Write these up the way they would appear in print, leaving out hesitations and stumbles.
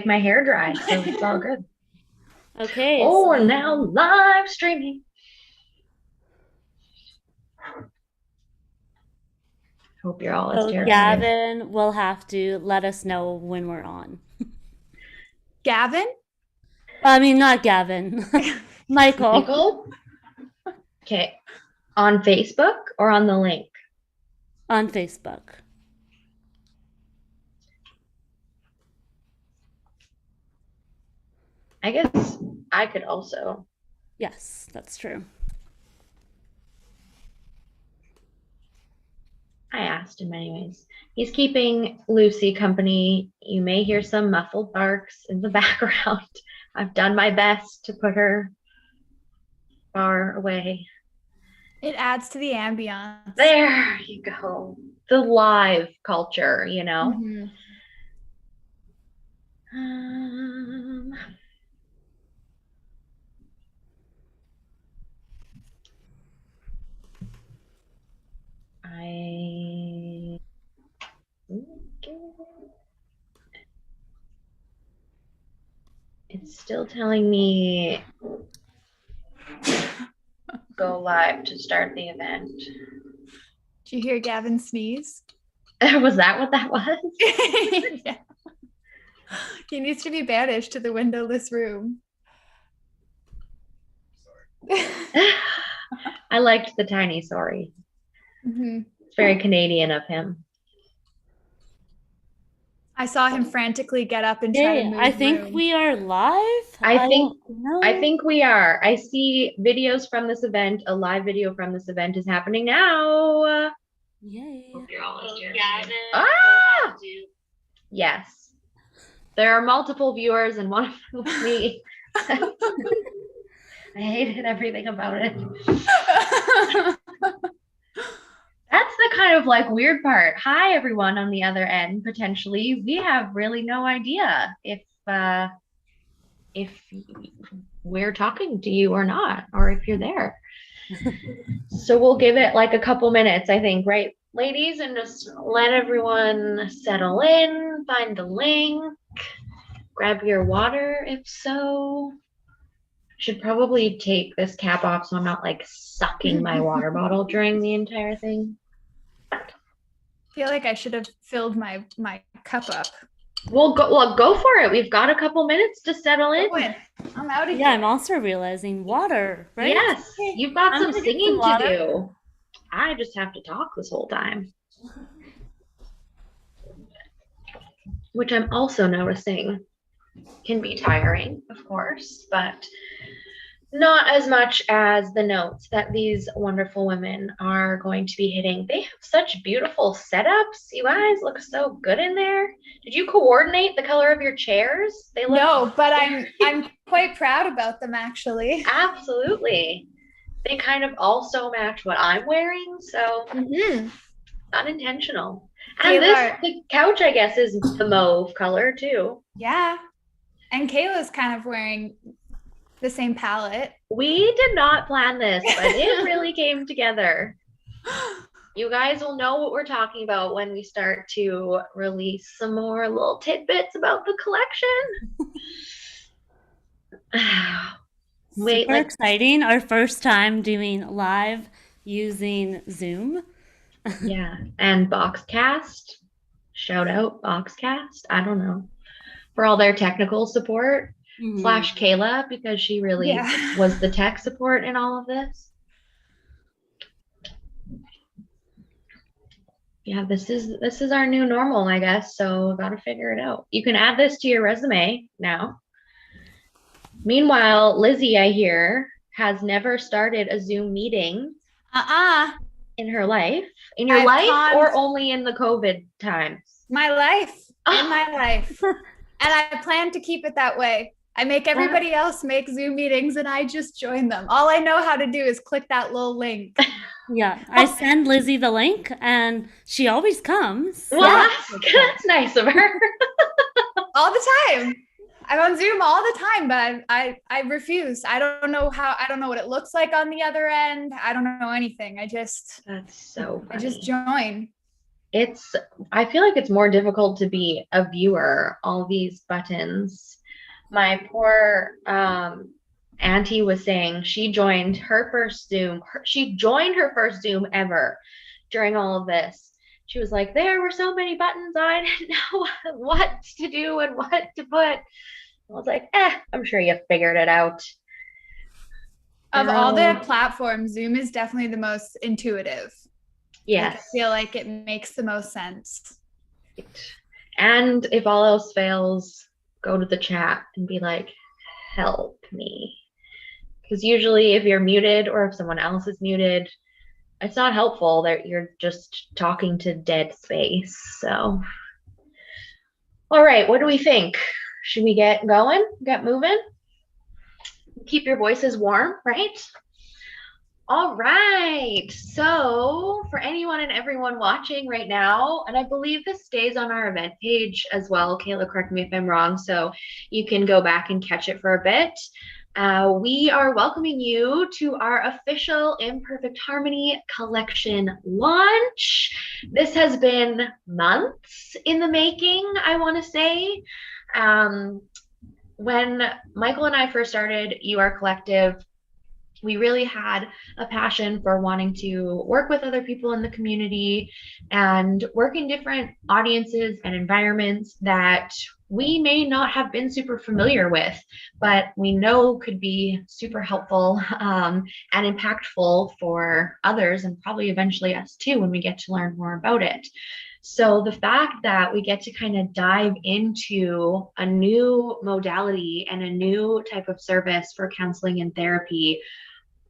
my hair dry, so it's all good. Okay, Oh, so, and now live streaming. Hope you're all as so terrified. Gavin will have to let us know when we're on. Gavin? I mean, not Gavin, Michael Michael? Okay. On Facebook or on the link? on Facebook. I guess I could also. Yes, that's true. I asked him anyways. He's keeping Lucy company. You may hear some muffled barks in the background. I've done my best to put her far away. It adds to the ambiance. There you go. The live culture, you know? Mm-hmm. Um, I it's still telling me go live to start the event. Did you hear Gavin sneeze? Was that what that was? Yeah. He needs to be banished to the windowless room. I liked the tiny sorry. Mm-hmm. It's very Canadian of him. I saw him frantically get up and try to Okay, I move think room. we are live. I I think don't I know. think we are. I see videos from this event. A live video from this event is happening now. Yay. Ah! Yes. There are multiple viewers and one of them was me. I hated everything about it. That's the kind of like weird part. Hi everyone on the other end, potentially. We have really no idea if we're talking to you or not, or if you're there. So we'll give it like a couple minutes, I think, right, ladies, and just let everyone settle in, find the link, grab your water if so. Should probably take this cap off so I'm not like sucking my water bottle during the entire thing. Feel like I should have filled my cup up. Well, go for it. We've got a couple minutes to settle in. Go in. I'm out of Yeah, here. I'm also realizing water, right? Yes, Okay, you've got I'm some gonna get some singing to water. do. I just have to talk this whole time, which I'm also noticing can be tiring, of course, but not as much as the notes that these wonderful women are going to be hitting. They have such beautiful setups. You guys look so good in there. Did you coordinate the color of your chairs? They look No, but I'm quite proud about them actually. absolutely. They kind of also match what I'm wearing, so Mm-hmm. unintentional. And Kayla, the couch, I guess, is the mauve color too. yeah. And Kayla's kind of wearing the same palette. We did not plan this, but it really came together. You guys will know what we're talking about when we start to release some more little tidbits about the collection. Wait, Super like, exciting. Our first time doing live using Zoom. yeah, and Boxcast. Shout out Boxcast. I don't know. For all their technical support, Mhm. slash Kayla, because she really Yeah. was the tech support in all of this. Yeah, this is our new normal, I guess. So got to figure it out. You can add this to your resume now. Meanwhile, Lizzie, I hear, has never started a Zoom meeting Uh-uh. in her life. In your I've life conned or only in the COVID times? my life in Oh, my life. And I plan to keep it that way. I make that, everybody else make Zoom meetings and I just join them. All I know how to do is click that little link. Yeah, I send Lizzie the link and she always comes. well, Yeah, that's nice of her. all the time. I'm on Zoom all the time, but I refuse. I don't know what it looks like on the other end. I don't know anything. That's so I just funny. join. it's, I feel like it's more difficult to be a viewer, all these buttons. My poor auntie was saying she joined her first Zoom. She joined her first Zoom ever during all of this. She was like, there were so many buttons. I didn't know what to do and what to put. I was like, I'm sure you figured it out. Of all the platforms, Zoom is definitely the most intuitive. Yes. Like, I feel like it makes the most sense. And if all else fails, go to the chat and be like, help me. Because usually if you're muted or if someone else is muted, it's not helpful that you're just talking to dead space. So, all right, what do we think? Should we get going, get moving? Keep your voices warm, right? All right. So for anyone and everyone watching right now, and I believe this stays on our event page as well, Kayla, correct me if I'm wrong, so you can go back and catch it for a bit. We are welcoming you to our official Imperfect Harmony collection launch. This has been months in the making, I want to say. When Michael and I first started UR Collective, we really had a passion for wanting to work with other people in the community and work in different audiences and environments that we may not have been super familiar with, but we know could be super helpful and impactful for others, and probably eventually us too when we get to learn more about it. So the fact that we get to kind of dive into a new modality and a new type of service for counseling and therapy,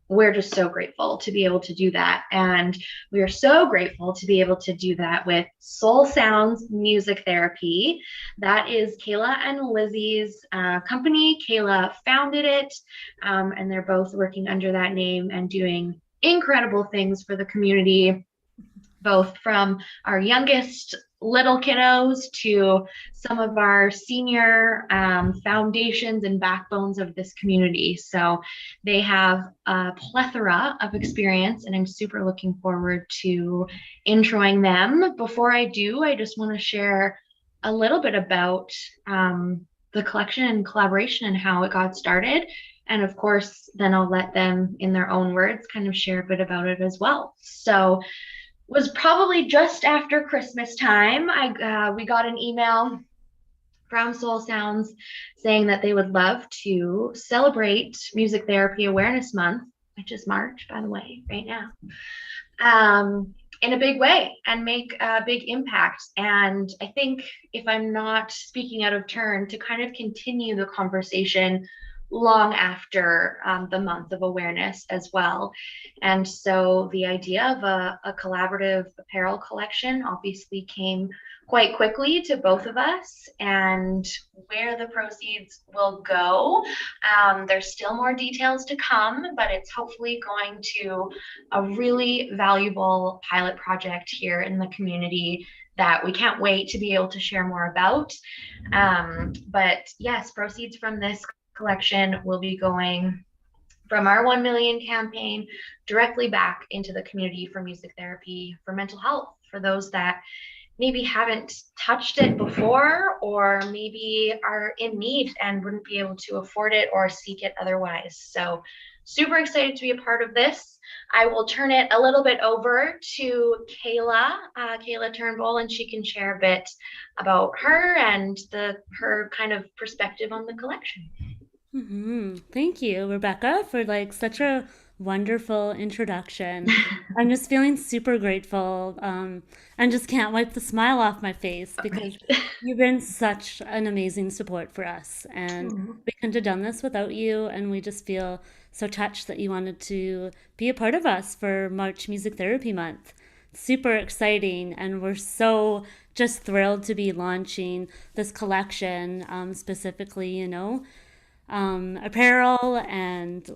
we're just so grateful to be able to do that. And we are so grateful to be able to do that with Soul Sounds Music Therapy. That is Kayla and Lizzie's company. Kayla founded it, and they're both working under that name and doing incredible things for the community, both from our youngest little kiddos to some of our senior foundations and backbones of this community. So they have a plethora of experience, and I'm super looking forward to introing them. Before I do, I just want to share a little bit about the collection and collaboration and how it got started. And of course, then I'll let them, in their own words, kind of share a bit about it as well. So was probably just after Christmas time. We got an email from Soul Sounds saying that they would love to celebrate Music Therapy Awareness Month, which is March, by the way, right now, in a big way and make a big impact. And I think, if I'm not speaking out of turn, to kind of continue the conversation long after the month of awareness as well. And so the idea of a collaborative apparel collection obviously came quite quickly to both of us, and where the proceeds will go, there's still more details to come, but it's hopefully going to a really valuable pilot project here in the community that we can't wait to be able to share more about. But yes, proceeds from this collection will be going from our 1 million campaign directly back into the community for music therapy, for mental health, for those that maybe haven't touched it before, or maybe are in need and wouldn't be able to afford it or seek it otherwise. So super excited to be a part of this. I will turn it a little bit over to Kayla Turnbull, and she can share a bit about her and her kind of perspective on the collection. Thank you, Rebecca, for such a wonderful introduction. I'm just feeling super grateful, and just can't wipe the smile off my face, because you've been such an amazing support for us, and we couldn't have done this without you. And we just feel so touched that you wanted to be a part of us for March Music Therapy Month. Super exciting, and we're so just thrilled to be launching this collection, specifically, apparel and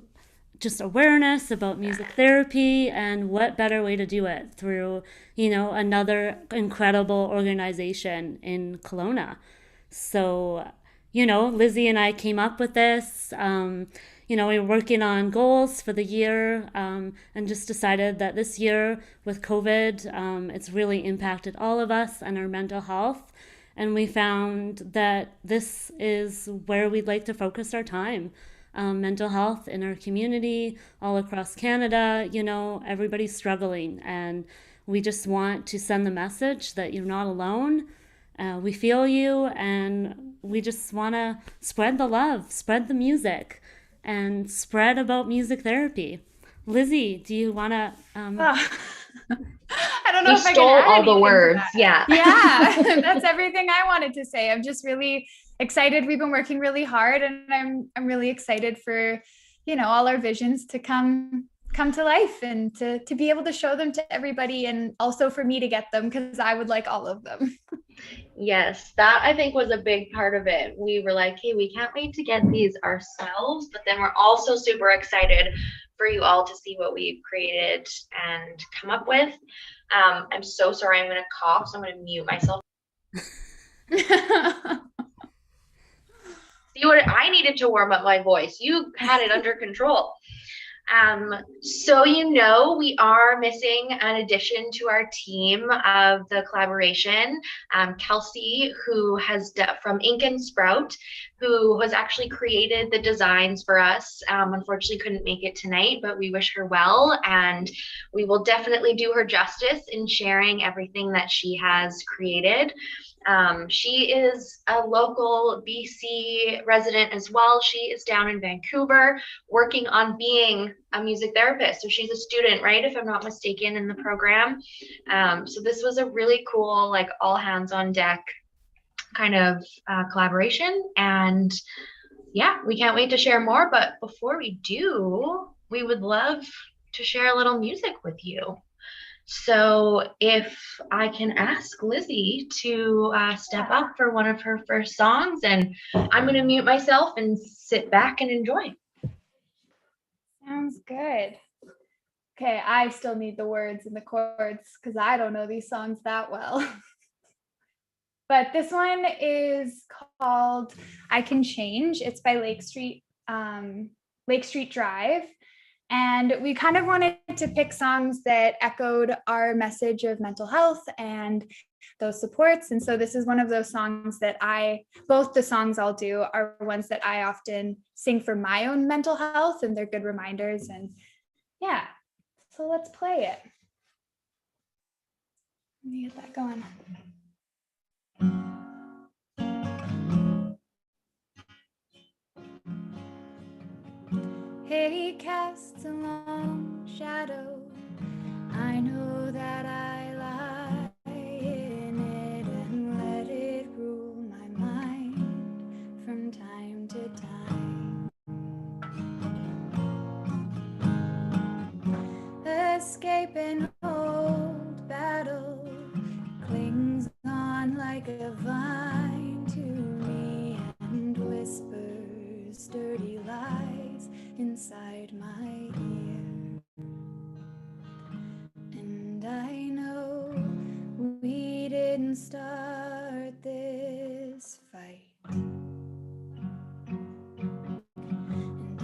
just awareness about music therapy. And what better way to do it through, another incredible organization in Kelowna. So, Lizzie and I came up with this. we were working on goals for the year, and just decided that this year with COVID, it's really impacted all of us and our mental health. And we found that this is where we'd like to focus our time. Mental health in our community, all across Canada, everybody's struggling. And we just want to send the message that you're not alone. We feel you, and we just want to spread the love, spread the music, and spread about music therapy. Lizzie, do you want to? I don't know if I stole can add all the anything to words. that. Yeah. Yeah, that's everything I wanted to say. I'm just really excited. We've been working really hard, and I'm really excited for, all our visions to come to life, and to be able to show them to everybody, and also for me to get them, because I would like all of them. Yes, that I think was a big part of it. We were like, hey, we can't wait to get these ourselves, but then we're also super excited for you all to see what we've created and come up with. I'm so sorry, I'm going to cough, so I'm going to mute myself. See what I needed to warm up my voice. You had it under control. So we are missing an addition to our team of the collaboration. Kelsey, who has from Ink and Sprout, who has actually created the designs for us. Unfortunately couldn't make it tonight, but we wish her well, and we will definitely do her justice in sharing everything that she has created. She is a local BC resident as well. She is down in Vancouver working on being a music therapist. So she's a student, right? If I'm not mistaken, in the program. So this was a really cool, like all hands on deck kind of collaboration. And yeah, we can't wait to share more. But before we do, we would love to share a little music with you. So if I can ask Lizzie to step up for one of her first songs, and I'm going to mute myself and sit back and enjoy. Sounds good. Okay, I still need the words and the chords because I don't know these songs that well. But this one is called I Can Change. It's by Lake Street Drive. And we kind of wanted to pick songs that echoed our message of mental health and those supports. And so this is one of those songs that both the songs I'll do are ones that I often sing for my own mental health, and they're good reminders. And yeah, so let's play it. Let me get that going. He casts a long shadow. I know that I lie in it and let it rule my mind from time to time. Escape an old battle clings on like a vine to me and whispers dirty lies inside my ear. And I know we didn't start this fight, and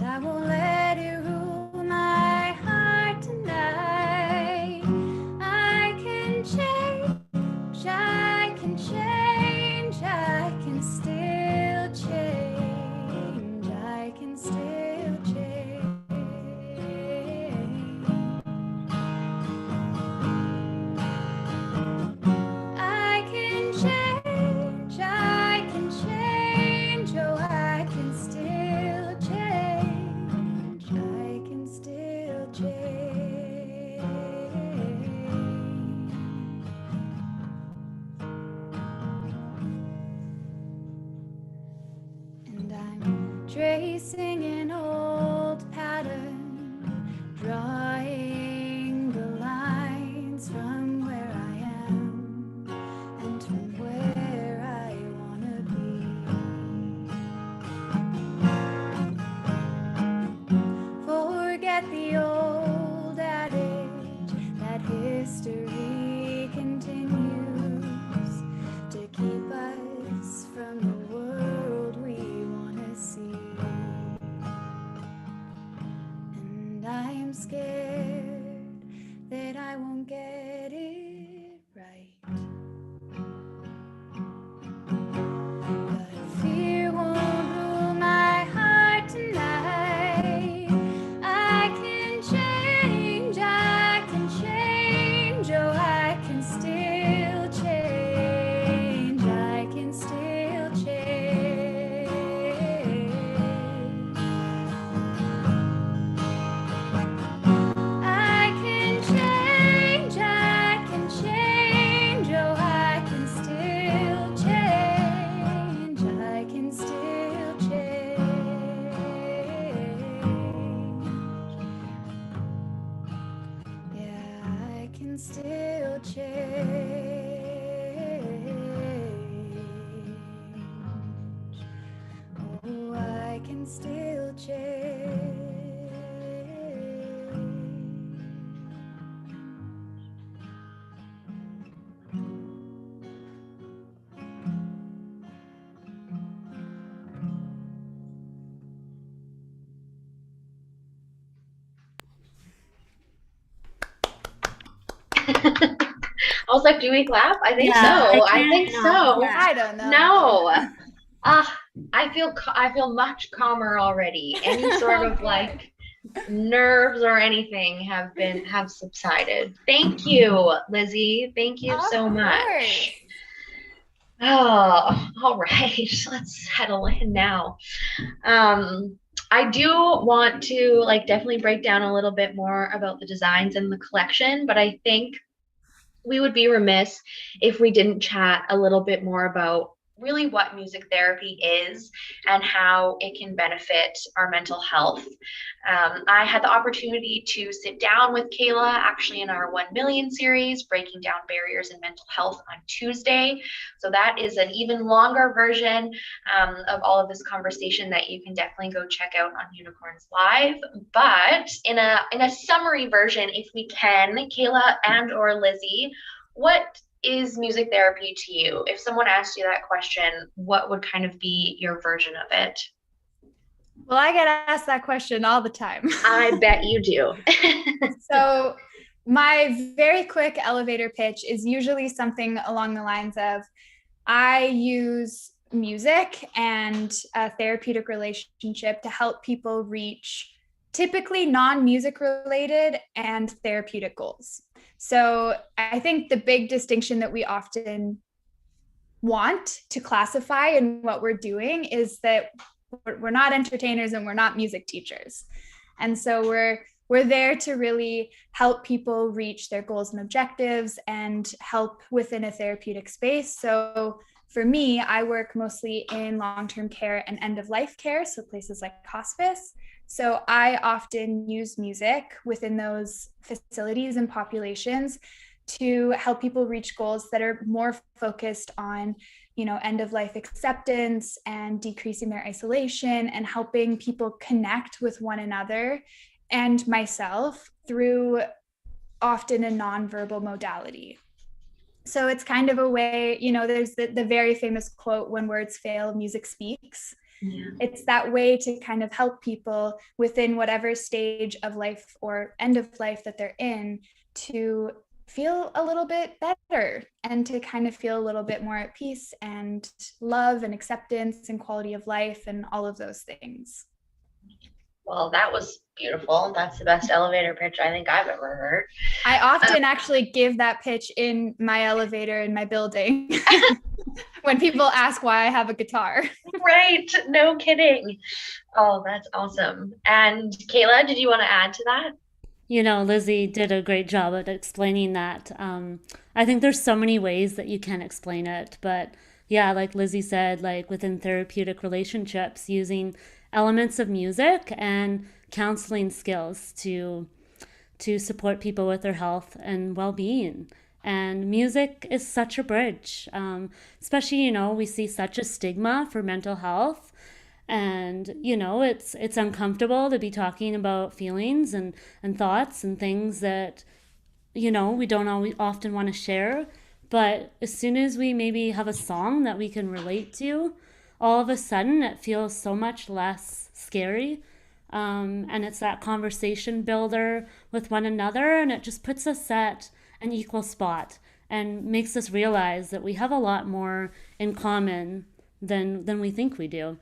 I won't let it rule my heart tonight. I can change, I can change, I can still change, I can still change. I can change, I can change, oh, I can still change, I can still change. And I'm tracing an old pattern, drawing the lines from where I am and from where I wanna be. Forget the old adage that history continues to keep us from the world we wanna see. can still change. I was like, do we clap? I think Yeah, so. I I think can't so. yeah. I don't know. No. I feel much calmer already. Any sort of Okay. like nerves or anything have subsided. Thank you, Lizzie. Thank you so Of much. course. Oh, all right. Let's settle in now. I do want to like definitely break down a little bit more about the designs in the collection, but I think we would be remiss if we didn't chat a little bit more about really what music therapy is and how it can benefit our mental health. I had the opportunity to sit down with Kayla actually in our 1 million series, Breaking Down Barriers in Mental Health on Tuesday. So that is an even longer version of all of this conversation that you can definitely go check out on Unicorns Live. But in a summary version, if we can, Kayla and or Lizzie, what is music therapy to you? If someone asked you that question, what would kind of be your version of it? Well, I get asked that question all the time. I bet you do. So my very quick elevator pitch is usually something along the lines of, I use music and a therapeutic relationship to help people reach typically non-music related and therapeutic goals. So I think the big distinction that we often want to classify in what we're doing is that we're not entertainers and we're not music teachers. And so we're there to really help people reach their goals and objectives and help within a therapeutic space. So for me, I work mostly in long-term care and end-of-life care, so places like hospice. So I often use music within those facilities and populations to help people reach goals that are more focused on, end of life acceptance and decreasing their isolation and helping people connect with one another and myself through often a nonverbal modality. So it's kind of a way, there's the very famous quote, when words fail, music speaks. Yeah. It's that way to kind of help people within whatever stage of life or end of life that they're in to feel a little bit better and to kind of feel a little bit more at peace and love and acceptance and quality of life and all of those things. Well, that was beautiful. That's the best elevator pitch I think I've ever heard. I often actually give that pitch in my elevator in my building when people ask why I have a guitar. Right. No kidding. Oh, that's awesome. And Kayla, did you want to add to that? Lizzie did a great job at explaining that. I think there's so many ways that you can explain it, but yeah, like Lizzie said, like within therapeutic relationships, using elements of music and counseling skills to support people with their health and well-being. And music is such a bridge, especially, we see such a stigma for mental health. And, it's uncomfortable to be talking about feelings and thoughts and things that, we don't always often want to share. But as soon as we maybe have a song that we can relate to, all of a sudden it feels so much less scary. And it's that conversation builder with one another, and it just puts us at an equal spot and makes us realize that we have a lot more in common than we think we do.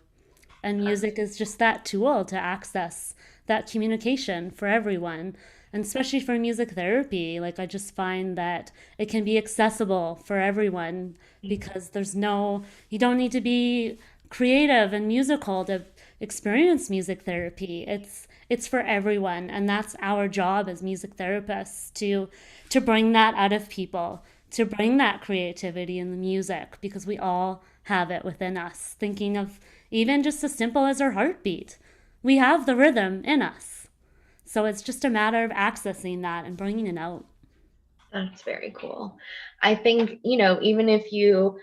And music is just that tool to access that communication for everyone. And especially for music therapy, like I just find that it can be accessible for everyone because you don't need to be creative and musical to experience music therapy. It's for everyone, and that's our job as music therapists to bring that out of people, to bring that creativity in the music, because we all have it within us. Thinking of even just as simple as our heartbeat, we have the rhythm in us. So it's just a matter of accessing that and bringing it out. That's very cool. I think, even if you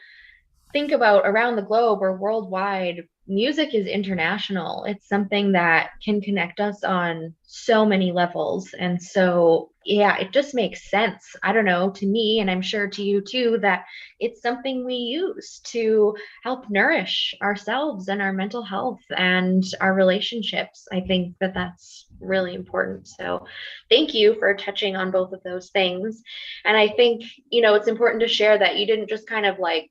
think about around the globe or worldwide, music is international. It's something that can connect us on so many levels. And so, yeah, it just makes sense. I don't know, to me, and I'm sure to you too, that it's something we use to help nourish ourselves and our mental health and our relationships. I think that that's really important. So, thank you for touching on both of those things. And I think, it's important to share that you didn't just kind of like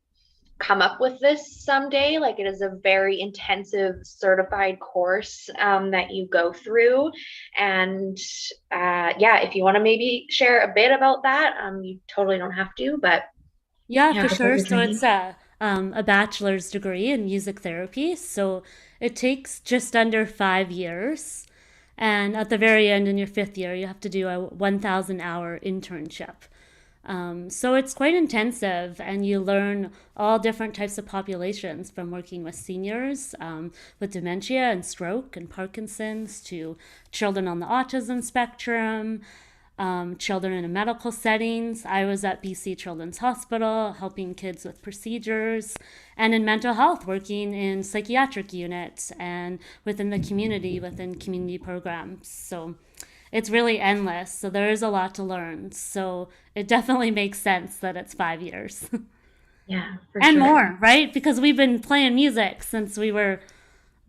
come up with this someday. Like, it is a very intensive certified course that you go through. And yeah, if you want to maybe share a bit about that, you totally don't have to, but Yeah, yeah, for about sure. your So training. it's a bachelor's degree in music therapy. So it takes just under 5 years. And at the very end, in your fifth year, you have to do a 1,000-hour internship. So it's quite intensive, and you learn all different types of populations, from working with seniors with dementia and stroke and Parkinson's, to children on the autism spectrum, children in medical settings. I was at BC Children's Hospital helping kids with procedures, and in mental health, working in psychiatric units and within the community, within community programs. So it's really endless. So there is a lot to learn. So it definitely makes sense that it's 5 years. Yeah, for And sure. more, right? Because we've been playing music since we were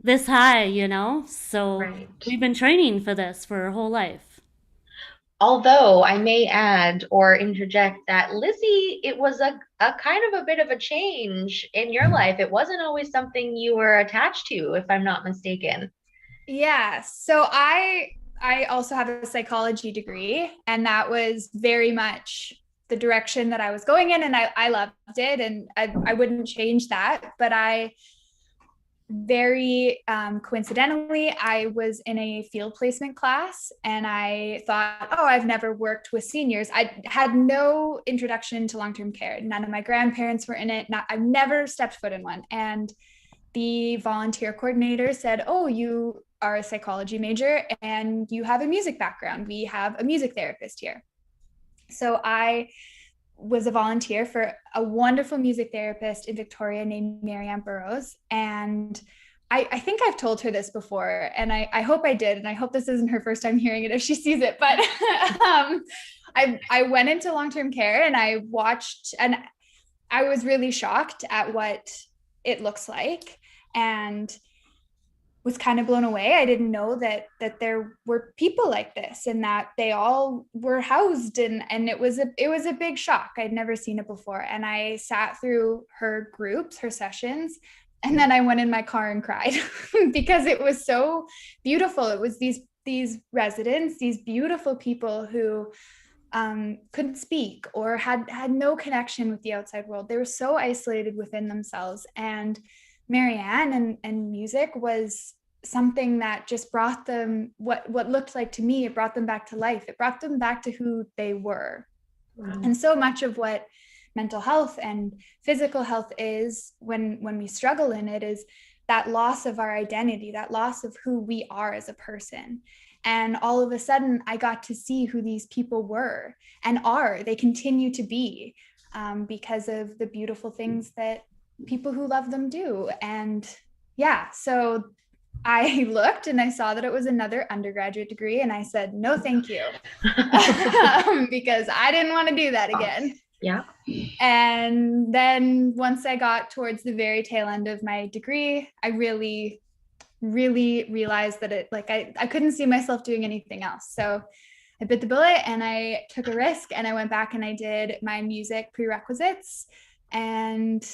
this high. So Right. we've been training for this for our whole life. Although I may add or interject that, Lizzie, it was a kind of a bit of a change in your life. It wasn't always something you were attached to, if I'm not mistaken. Yeah. So I also have a psychology degree, and that was very much the direction that I was going in, and I loved it, and I wouldn't change that. But I very coincidentally, I was in a field placement class, and I thought, oh, I've never worked with seniors. I had no introduction to long-term care. None of my grandparents were in it. I've never stepped foot in one. And the volunteer coordinator said, oh, you are a psychology major and you have a music background. We have a music therapist here. So I was a volunteer for a wonderful music therapist in Victoria named Marianne Burrows. And I think I've told her this before, and I hope I did. And I hope this isn't her first time hearing it if she sees it. But I went into long-term care, and I watched, and I was really shocked at what it looks like, and was kind of blown away. I didn't know that there were people like this, and that they all were housed, and it was a big shock. I'd never seen it before. And I sat through her groups, her sessions, and then I went in my car and cried because it was so beautiful. It was these residents, these beautiful people who couldn't speak or had no connection with the outside world. They were so isolated within themselves. And Marianne and music was something that just brought them what looked like to me. It brought them back to life. It brought them back to who they were. Wow. And so much of what mental health and physical health is, when we struggle in it, is that loss of our identity, that loss of who we are as a person. And all of a sudden, I got to see who these people were and are. They continue to be, because of the beautiful things that people who love them do. And yeah, so I looked and I saw that it was another undergraduate degree, and I said, no, thank you, because I didn't want to do that again. Yeah. And then once I got towards the very tail end of my degree, I really realized that I couldn't see myself doing anything else. So I bit the bullet and I took a risk, and I went back and I did my music prerequisites, and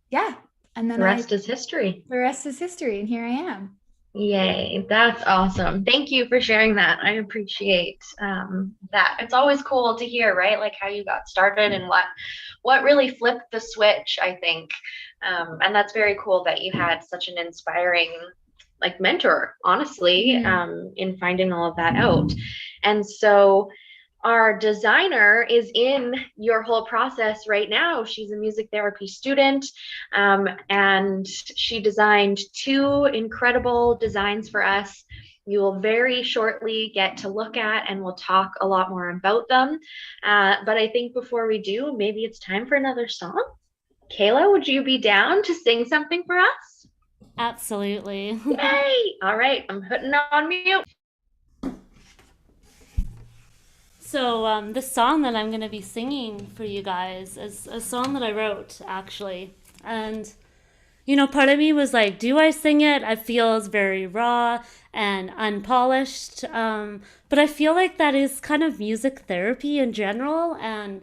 yeah. And then The rest is history. The rest is history. And here I am. Yay, that's awesome. Thank you for sharing that. I appreciate that. It's always cool to hear, right? Like how you got started and what really flipped the switch, I think. And that's very cool that you had such an inspiring like mentor, honestly, in finding all of that out. And so our designer is in your whole process right now. She's a music therapy student, and she designed 2 incredible designs for us. You will very shortly get to look at, and we'll talk a lot more about them. But I think before we do, maybe it's time for another song. Kayla, would you be down to sing something for us? Absolutely. Yay! All right, I'm putting on mute. So, the song that I'm going to be singing for you guys is a song that I wrote, actually. And, part of me was like, do I sing it? I feel it's very raw and unpolished. But I feel like that is kind of music therapy in general. And,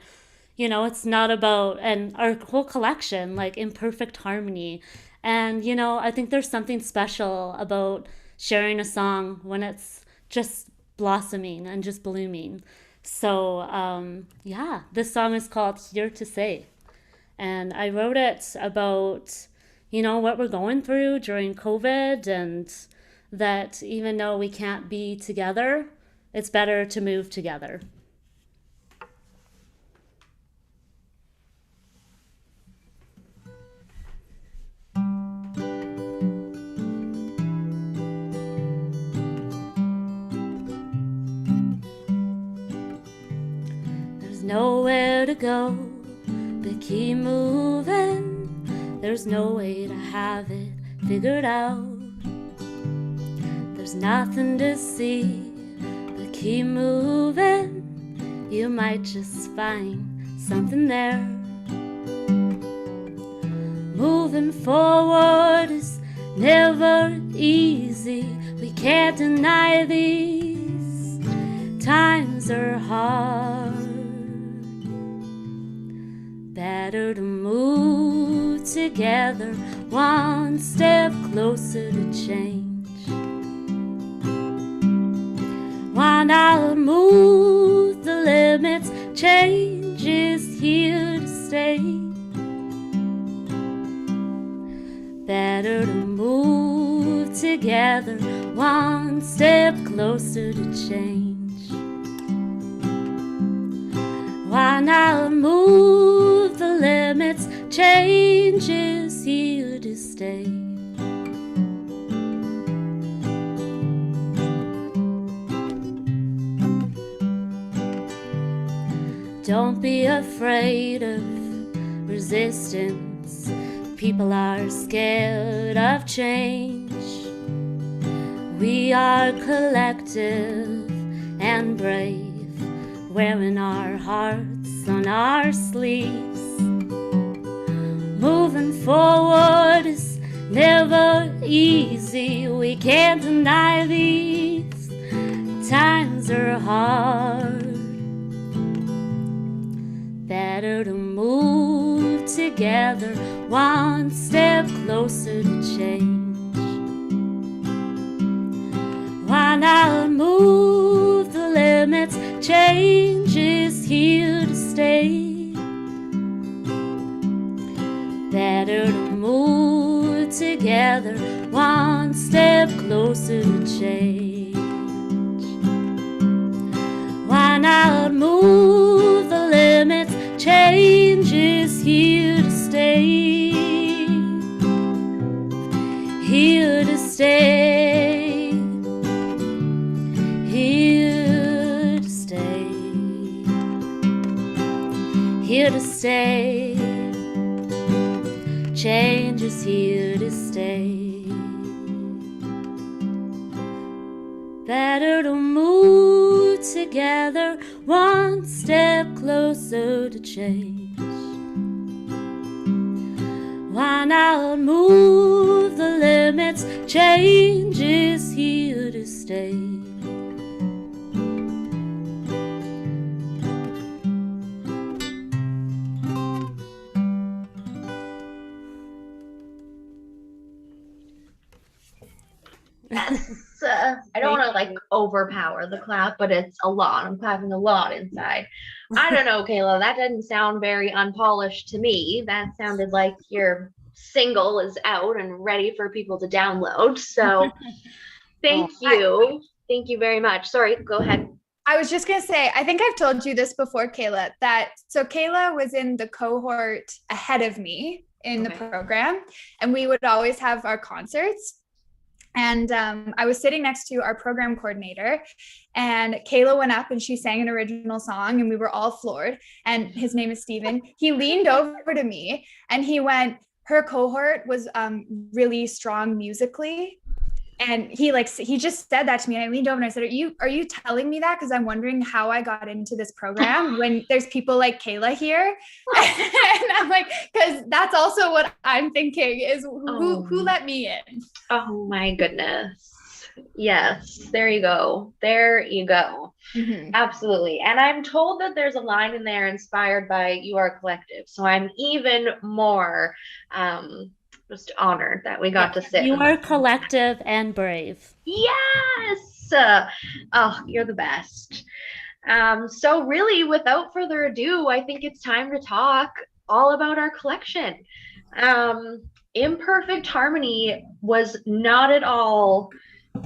it's not about, and our whole collection, like Imperfect Harmony. And, I think there's something special about sharing a song when it's just blossoming and just blooming. So, yeah, this song is called Here to Say. And I wrote it about, what we're going through during COVID, and that even though we can't be together, it's better to move together. There's nowhere to go but keep moving. There's no way to have it figured out. There's nothing to see but keep moving. You might just find something there. Moving forward is never easy. We can't deny these times are hard. Better to move together, one step closer to change. Why not move the limits? Change is here to stay. Better to move together, one step closer to change. Why not move the limits? Change is here to stay. Don't be afraid of resistance. People are scared of change. We are collective and brave, wearing our hearts on our sleeves. Moving forward is never easy. We can't deny these times are hard. Better to move together, one step closer to change. Why not move the limits? Change is here to stay. Better to move together, one step closer to change. Why not move the limits? Change is here to stay. Here to stay. Here to stay. Here to stay. Change is here to stay. Better to move together, one step closer to change. Why not move the limits? Change is here to stay. Yes. I don't want to like overpower the clap, but it's a lot. I'm clapping a lot inside. I don't know, Kayla. That didn't sound very unpolished to me. That sounded like your single is out and ready for people to download. So thank you. Thank you very much. Sorry, go ahead. I was just going to say, I think I've told you this before, Kayla, that so Kayla was in the cohort ahead of me in the program, and we would always have our concerts. And I was sitting next to our program coordinator, and Kayla went up and she sang an original song, and we were all floored. And his name is Steven. He leaned over to me and he went, her cohort was really strong musically. And he just said that to me. And I leaned over and I said, are you telling me that? Because I'm wondering how I got into this program when there's people like Kayla here. And I'm like, because that's also what I'm thinking is who let me in? Oh my goodness. Yes, there you go. There you go. Mm-hmm. Absolutely. And I'm told that there's a line in there inspired by You Are Collective. So I'm even more just honored that we got to sit. You are collective and brave. Yes. Oh, you're the best. So really, without further ado, I think it's time to talk all about our collection. Imperfect Harmony was not at all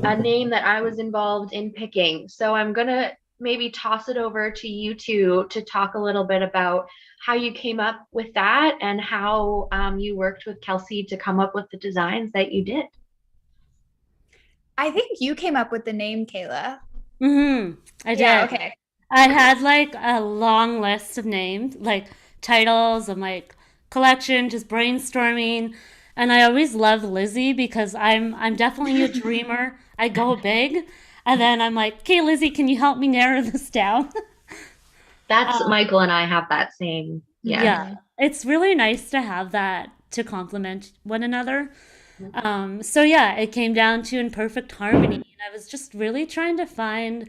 a name that I was involved in picking. So I'm going to maybe toss it over to you two to talk a little bit about how you came up with that and how you worked with Kelsey to come up with the designs that you did. I think you came up with the name, Kayla. Mm-hmm. I did. Yeah, okay. I had like a long list of names, like titles of like collection, just brainstorming. And I always love Lizzie because I'm definitely a dreamer. I go big. And then I'm like, okay, Lizzie, can you help me narrow this down? That's Michael and I have that same. Yeah. It's really nice to have that to complement one another. So yeah, it came down to Imperfect Harmony. And I was just really trying to find,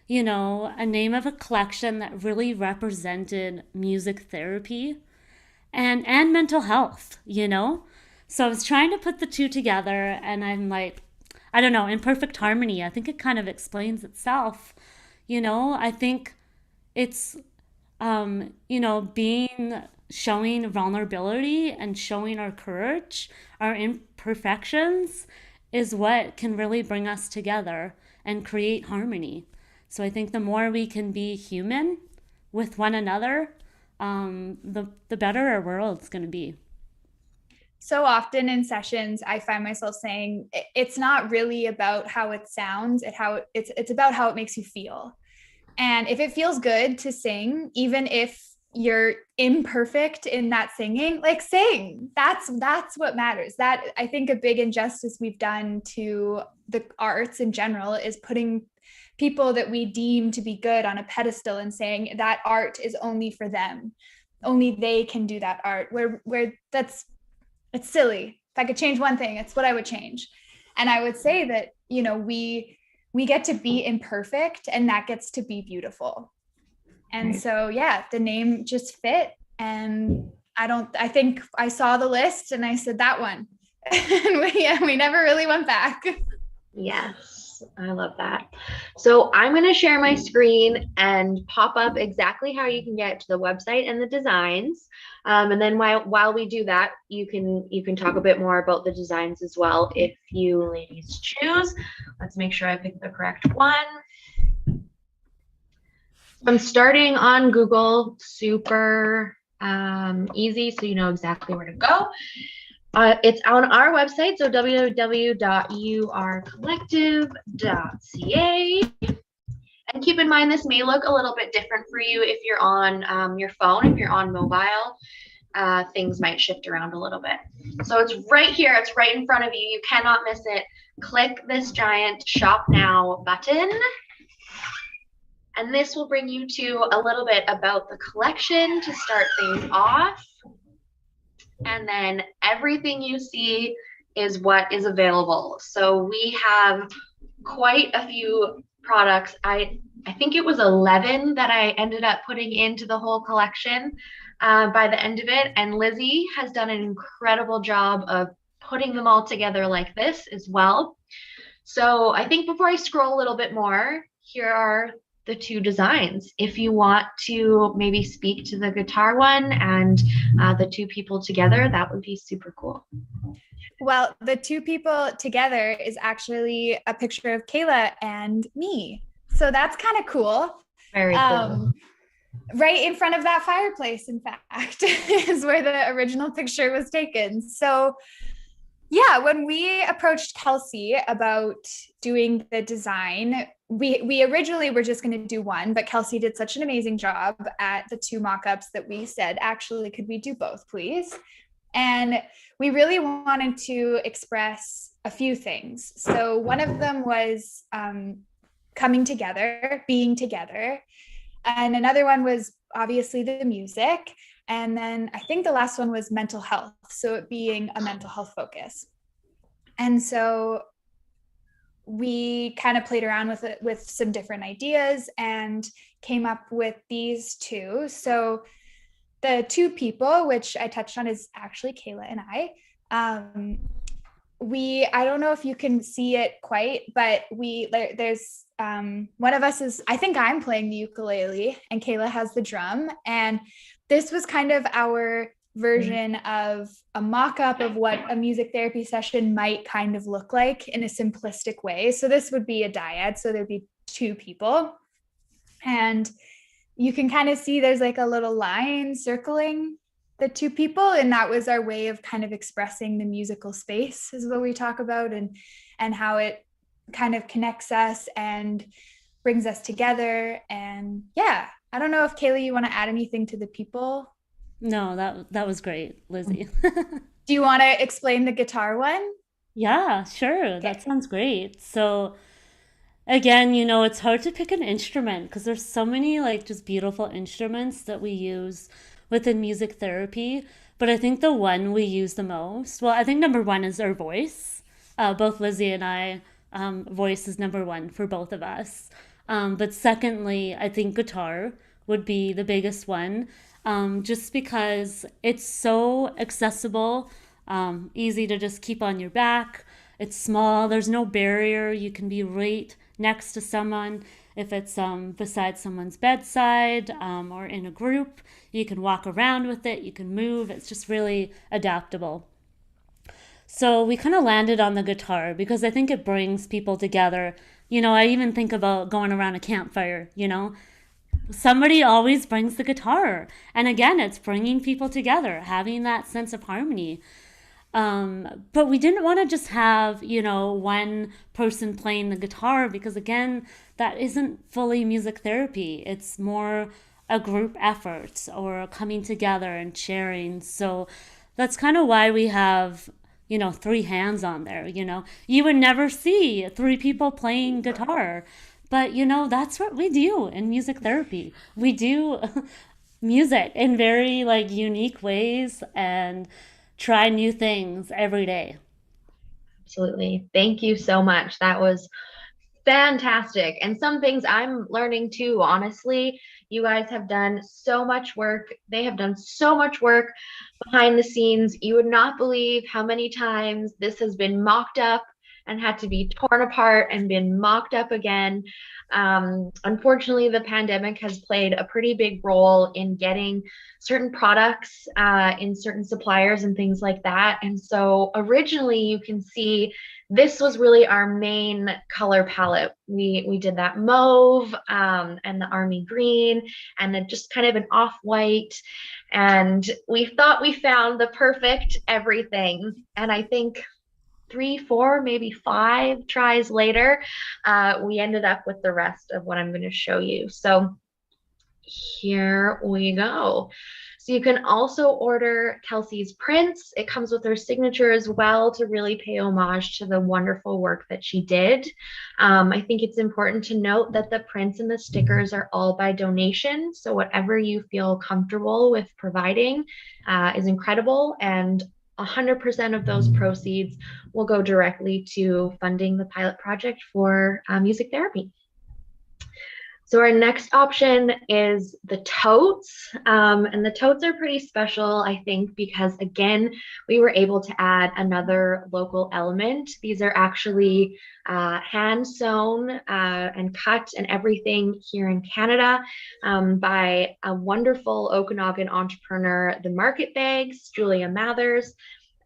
you know, a name of a collection that really represented music therapy and mental health, you know? So I was trying to put the two together and I'm like, I don't know, Imperfect Harmony. I think it kind of explains itself. You know, I think it's, you know, showing vulnerability and showing our courage, our imperfections is what can really bring us together and create harmony. So I think the more we can be human with one another, the better our world's going to be. So often in sessions, I find myself saying it's not really about how it sounds, it's about how it makes you feel. And if it feels good to sing, even if you're imperfect in that singing, like sing. That's what matters. That I think a big injustice we've done to the arts in general is putting people that we deem to be good on a pedestal and saying that art is only for them. Only they can do that art. Where it's silly. If I could change one thing, it's what I would change. And I would say that, you know, we get to be imperfect and that gets to be beautiful. And so, yeah, the name just fit. And I think I saw the list and I said that one. And we never really went back. Yes, I love that. So I'm going to share my screen and pop up exactly how you can get to the website and the designs. And then while we do that, you can talk a bit more about the designs as well if you ladies choose. Let's make sure I pick the correct one. I'm starting on Google, super easy, so you know exactly where to go. It's on our website, so www.urcollective.ca. And keep in mind, this may look a little bit different for you if you're on your phone, if you're on mobile. Things might shift around a little bit. So it's right here. It's right in front of you. You cannot miss it. Click this giant Shop Now button. And this will bring you to a little bit about the collection to start things off. And then everything you see is what is available. So we have quite a few products. I think it was 11 that I ended up putting into the whole collection by the end of it. And Lizzie has done an incredible job of putting them all together like this as well. So I think before I scroll a little bit more, here are the two designs. If you want to maybe speak to the guitar one and the two people together, that would be super cool. Well, the two people together is actually a picture of Kayla and me. So that's kind of cool. Very cool. Right in front of that fireplace, in fact, is where the original picture was taken. So yeah, when we approached Kelsey about doing the design, we originally were just going to do one, but Kelsey did such an amazing job at the two mock-ups that we said, actually, could we do both, please? And we really wanted to express a few things. So one of them was coming together, being together. And another one was obviously the music. And then I think the last one was mental health. So it being a mental health focus. And so we kind of played around with it with some different ideas and came up with these two. So the two people, which I touched on, is actually Kayla and I. I don't know if you can see it quite, but there's one of us is, I think I'm playing the ukulele and Kayla has the drum. And this was kind of our version of a mock-up of what a music therapy session might kind of look like in a simplistic way. So this would be a dyad. So there'd be two people. And you can kind of see there's like a little line circling the two people. And that was our way of kind of expressing the musical space, is what we talk about, and how it kind of connects us and brings us together. And yeah, I don't know if Kayla, you want to add anything to the people? No, that was great, Lizzie. Do you want to explain the guitar one? Yeah, sure. Okay. That sounds great. So again, you know, it's hard to pick an instrument because there's so many like just beautiful instruments that we use within music therapy. But I think the one we use the most, well, I think number one is our voice. Both Lizzie and I, voice is number one for both of us. But secondly, I think guitar would be the biggest one, just because it's so accessible, easy to just keep on your back. It's small, there's no barrier. You can be right next to someone. If it's beside someone's bedside, or in a group, you can walk around with it, you can move. It's just really adaptable. So we kind of landed on the guitar because I think it brings people together. You know, I even think about going around a campfire, you know, somebody always brings the guitar. And again, it's bringing people together, having that sense of harmony. But we didn't want to just have, you know, one person playing the guitar because, again, that isn't fully music therapy. It's more a group effort or coming together and sharing. So that's kind of why we have, you know, three hands on there. You know, you would never see three people playing guitar. But, you know, that's what we do in music therapy. We do music in very like unique ways and try new things every day. Absolutely. Thank you so much. That was fantastic. And some things I'm learning too, honestly. You guys have done so much work. They have done so much work behind the scenes. You would not believe how many times this has been mocked up and had to be torn apart and been mocked up again. Unfortunately, the pandemic has played a pretty big role in getting certain products in certain suppliers and things like that. And so originally you can see this was really our main color palette. We did that mauve and the army green and then just kind of an off-white. And we thought we found the perfect everything. And I think 3, 4, maybe 5 tries later, we ended up with the rest of what I'm going to show you. So here we go. So you can also order Kelsey's prints. It comes with her signature as well to really pay homage to the wonderful work that she did. I think it's important to note that the prints and the stickers are all by donation. So whatever you feel comfortable with providing is incredible. And 100% of those proceeds will go directly to funding the pilot project for music therapy. So our next option is the totes. And the totes are pretty special, I think, because again, we were able to add another local element. These are actually hand sewn and cut and everything here in Canada by a wonderful Okanagan entrepreneur, the Market Bags, Julia Mathers.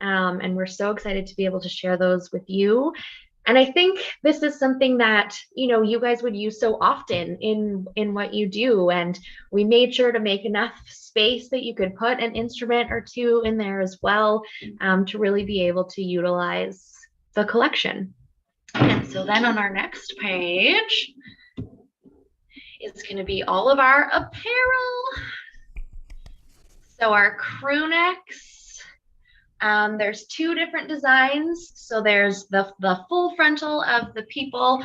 And we're so excited to be able to share those with you. And I think this is something that, you know, you guys would use so often in what you do. And we made sure to make enough space that you could put an instrument or two in there as well, to really be able to utilize the collection. And so then on our next page is going to be all of our apparel. So our Crewnecks, There's two different designs. So there's the full frontal of the people,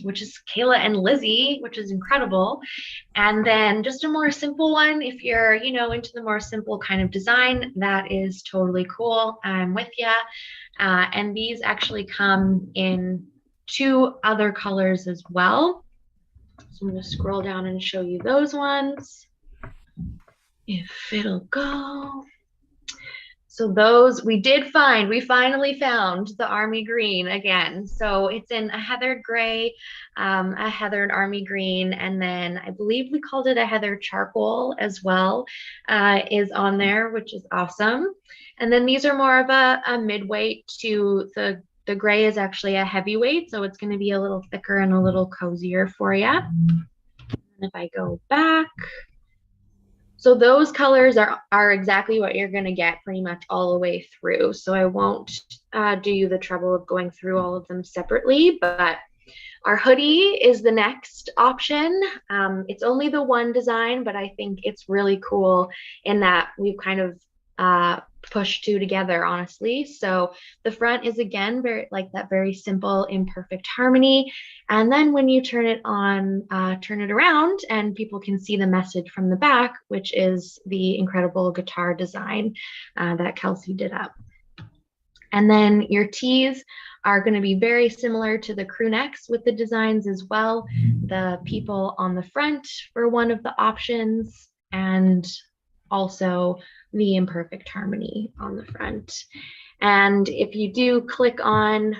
which is Kayla and Lizzie, which is incredible. And then just a more simple one, if you're, into the more simple kind of design, that is totally cool. I'm with you. And these actually come in two other colors as well. So I'm going to scroll down and show you those ones. If it'll go. So those we finally found the army green again. So it's in a heathered gray, a heathered army green, and then I believe we called it a heathered charcoal as well, is on there, which is awesome. And then these are more of a mid-weight to the gray is actually a heavyweight, so it's going to be a little thicker and a little cozier for you. And if I go back, so those colors are exactly what you're going to get pretty much all the way through. So I won't do you the trouble of going through all of them separately, but our hoodie is the next option. It's only the one design, but I think it's really cool in that we've kind of pushed two together, honestly. So the front is again very simple imperfect harmony, and then when you turn it around and people can see the message from the back, which is the incredible guitar design that Kelsey did up. And then your tees are going to be very similar to the Crewnecks with the designs as well. The people on the front for one of the options, and also the imperfect harmony on the front. And if you do click on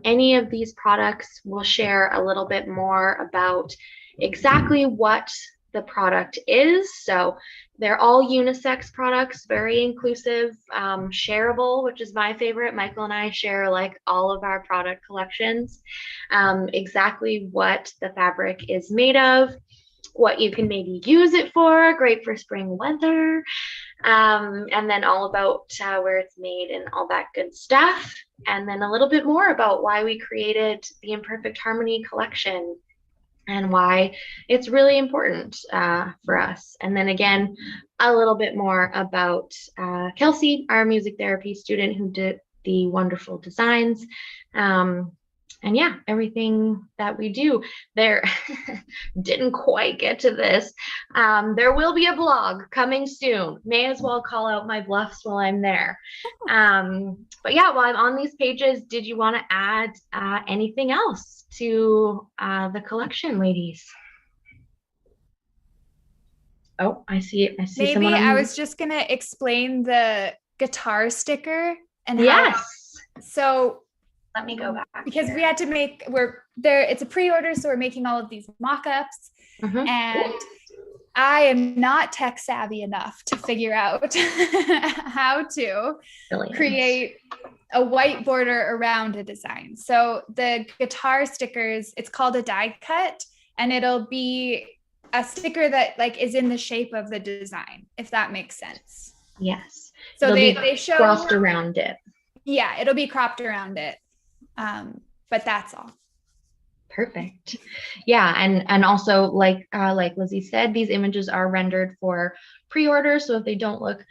any of these products, we'll share a little bit more about exactly what the product is. So they're all unisex products, very inclusive, shareable, which is my favorite. Michael and I share like all of our product collections, exactly what the fabric is made of, what you can maybe use it for, great for spring weather, and then all about where it's made and all that good stuff. And then a little bit more about why we created the Imperfect Harmony collection and why it's really important for us. And then again, a little bit more about Kelsey, our music therapy student who did the wonderful designs. And yeah, everything that we do there. Didn't quite get to this. There will be a blog coming soon. May as well call out my bluffs while I'm there. But yeah, while I'm on these pages, did you want to add anything else to the collection, ladies? Oh, I see it. I see Maybe someone. I was just going to explain the guitar sticker and yes. So let me go back because we had to it's a pre-order, so we're making all of these mock-ups. Mm-hmm. And I am not tech savvy enough to figure out how to create a white border around a design. So the guitar stickers, it's called a die cut, and it'll be a sticker that like is in the shape of the design, if that makes sense. Yes. So they show cropped around it. Yeah, it'll be cropped around it. But that's all. Perfect. Yeah, and also like Lizzie said, these images are rendered for pre-order, so if they don't look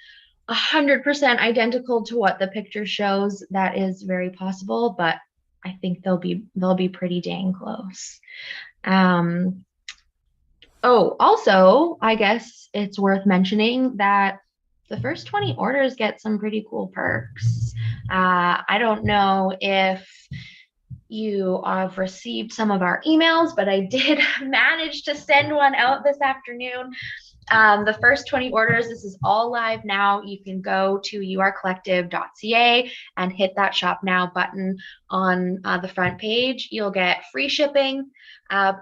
100% identical to what the picture shows, that is very possible, but I think they'll be pretty dang close. Also, I guess it's worth mentioning that the first 20 orders get some pretty cool perks. I don't know if you have received some of our emails, but I did manage to send one out this afternoon. The first 20 orders, this is all live now. You can go to yourcollective.ca and hit that shop now button on the front page. You'll get free shipping,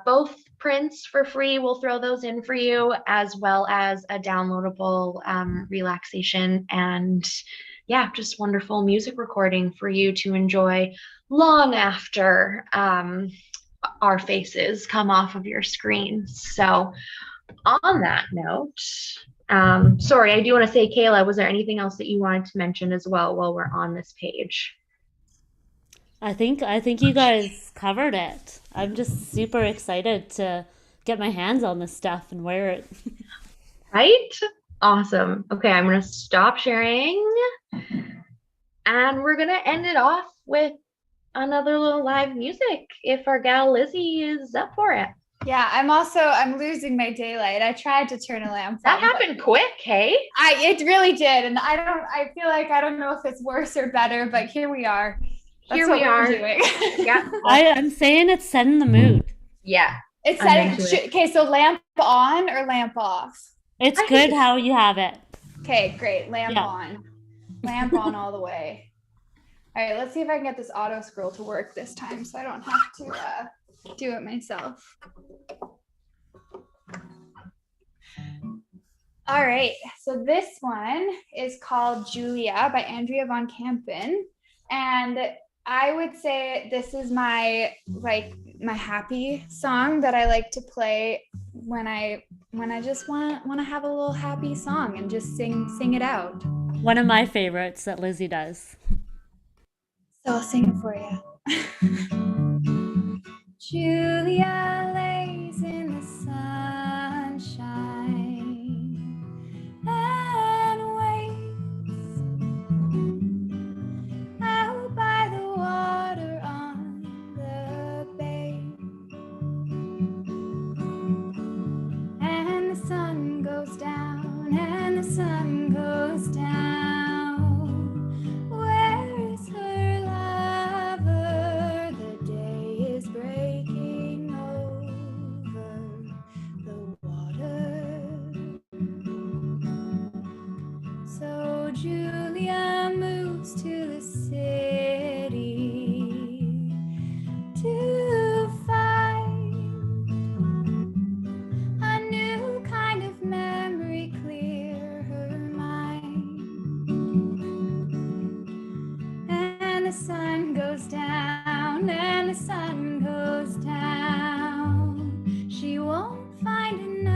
both prints for free. We'll throw those in for you, as well as a downloadable relaxation and just wonderful music recording for you to enjoy long after our faces come off of your screens. So on that note, sorry, I do want to say, Kayla, was there anything else that you wanted to mention as well while we're on this page? I think you guys covered it. I'm just super excited to get my hands on this stuff and wear it. Right? Awesome. Okay, I'm going to stop sharing and we're going to end it off with another little live music if our gal Lizzie is up for it. Yeah, I'm losing my daylight. I tried to turn a lamp That on, happened quick, hey? it really did. And I feel like I don't know if it's worse or better, but here we are. That's what we're doing. Yeah. I'm saying it's setting the mood. Yeah. It's setting. Okay, so lamp on or lamp off? It's good how you have it. Okay, great. Lamp on. Lamp on all the way. All right, let's see if I can get this auto scroll to work this time so I don't have to do it myself. All right, so this one is called Julia by Andrea von Kampen. And I would say this is my happy song that I like to play when I just want to have a little happy song and just sing it out. One of my favorites that Lizzie does. So I'll sing it for you. Julia lays in the sunshine and waits out by the water on the bay. And the sun goes down, and the sun goes down. Where is her lover? The day is breaking over the water. So Julia moves to the city to find a new kind of memory, clear her mind. And the sun goes down, and the sun goes down. She won't find another.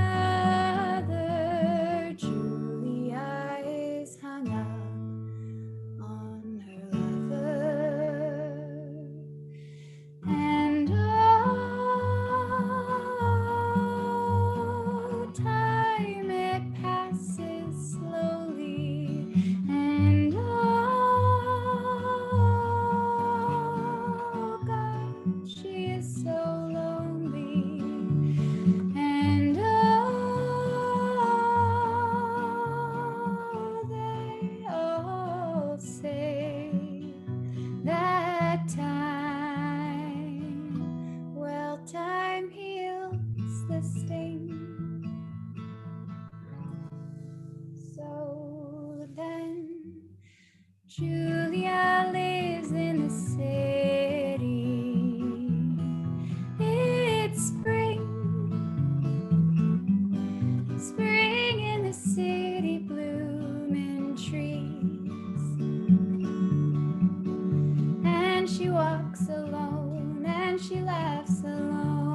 Julia is hung up on her lover. And oh, time it passes slowly. And oh, God, she is so lonely. And oh, they all say that time, well, time heals the sting. So then Julia lives in the city. It's spring, spring in the city, blooming trees. And she walks alone, and she laughs alone.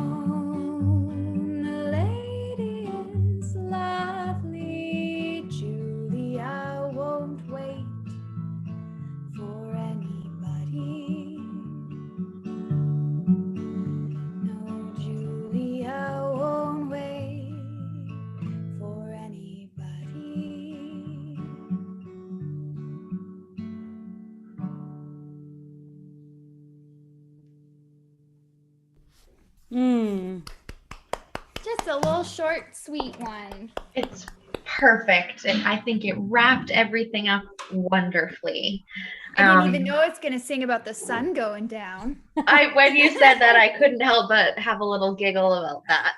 The lady is lovely. Julia won't wait for anybody. No, Julia won't wait for anybody. Just a little short, sweet one. It's perfect. And I think it wrapped everything up wonderfully. I didn't even know it's going to sing about the sun going down. When you said that, I couldn't help but have a little giggle about that.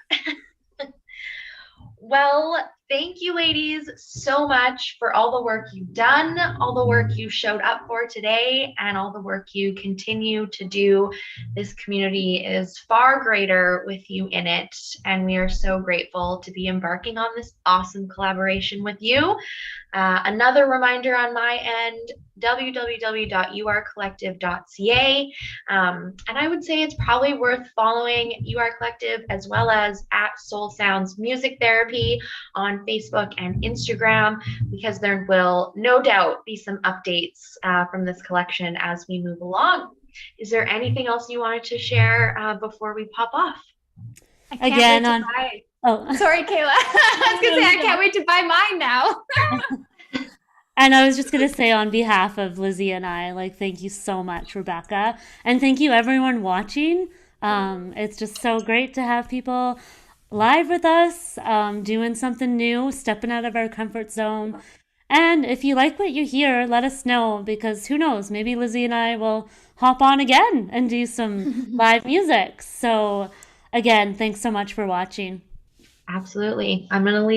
Well, thank you, ladies, so much for all the work you've done, all the work you showed up for today, and all the work you continue to do. This community is far greater with you in it, and we are so grateful to be embarking on this awesome collaboration with you. Another reminder on my end, www.urcollective.ca. And I would say it's probably worth following UR Collective as well as at Soul Sounds Music Therapy on Facebook and Instagram, because there will no doubt be some updates from this collection as we move along. Is there anything else you wanted to share before we pop off? Again, Oh, Sorry, Kayla. I was gonna say I can't wait to buy mine now. and I was just going to say on behalf of Lizzie and I, like, thank you so much, Rebecca. And thank you, everyone watching. It's just so great to have people live with us, doing something new, stepping out of our comfort zone. And if you like what you hear, let us know because who knows, maybe Lizzie and I will hop on again and do some live music. So, again, thanks so much for watching. Absolutely. I'm going to leave